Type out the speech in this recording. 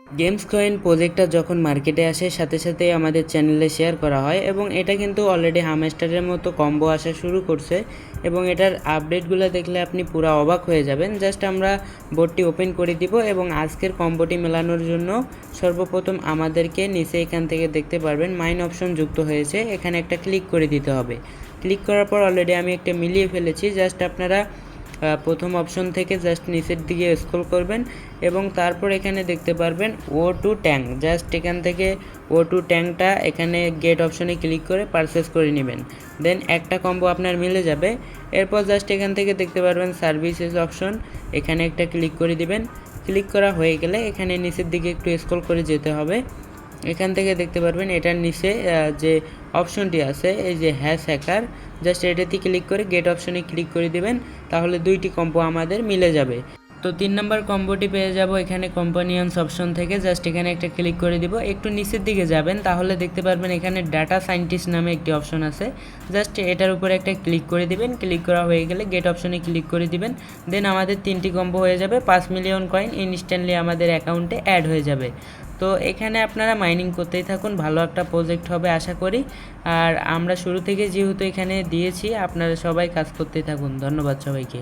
Games coin প্রজেক্টটা যখন মার্কেটে আসে সাথে সাথে আমাদের চ্যানেলে শেয়ার করা হয় এবং এটা কিন্তু অলরেডি হামস্টারের মতো কম্বো আসা শুরু করছে এবং এটার আপডেটগুলো দেখলে আপনি পুরো অবাক হয়ে যাবেন। জাস্ট আমরা বোর্ডটি ওপেন করে দিব এবং আজকের কম্বোটি মেলানোর জন্য সর্বপ্রথম আমাদেরকে নিচে এখান থেকে দেখতে পারবেন মাইন অপশন যুক্ত হয়েছে, এখানে একটা ক্লিক করে দিতে হবে। ক্লিক করার পর অলরেডি আমি একটা মিলিয়ে ফেলেছি। জাস্ট আপনারা প্রথম অপশন থেকে জাস্ট নিচের দিকে স্ক্রল করবেন এবং তারপর এখানে দেখতে পারবেন O2 ট্যাঙ্ক। জাস্ট এখান থেকে O2 ট্যাঙ্কটা এখানে গেট অপশনে ক্লিক করে পারচেস করে নেবেন, দেন একটা কম্বো আপনার মিলে যাবে। এরপর জাস্ট এখান থেকে দেখতে পারবেন সার্ভিসেস অপশন, এখানে একটা ক্লিক করে দিবেন। ক্লিক করা হয়ে গেলে এখানে নিচের দিকে একটু স্ক্রল করে যেতে হবে। এখান থেকে দেখতে পারবেন এটার নিচে যে অপশনটি আছে এই যে হ্যাশ হ্যাকার, জাস্ট এটাতে ক্লিক করে গেট অপশনে ক্লিক করে দিবেন, তাহলে দুইটি কম্বো আমাদের মিলে যাবে। তো 3 নম্বর কম্বোটি পেয়ে যাব এখানে কম্পানিয়ন্স অপশন থেকে। জাস্ট এখানে একটা ক্লিক করে দিব, একটু নিচের দিকে যাবেন তাহলে দেখতে পারবেন এখানে ডাটা সায়েন্টিস্ট নামে একটি অপশন আছে। জাস্ট এটার উপরে একটা ক্লিক করে দিবেন, ক্লিক করা হয়ে গেলে গেট অপশনে ক্লিক করে দিবেন, দেন আমাদের 3টি কম্বো হয়ে যাবে। 5 মিলিয়ন কয়েন ইনস্ট্যান্টলি আমাদের অ্যাকাউন্টে অ্যাড হয়ে যাবে। তো এখানে আপনারা মাইনিং করতেই থাকুন, ভালো একটা প্রজেক্ট হবে আশা করি। আর আমরা শুরু থেকে যেহেতু এখানে দিয়েছি, আপনারা সবাই কাজ করতেই থাকুন। ধন্যবাদ সবাইকে।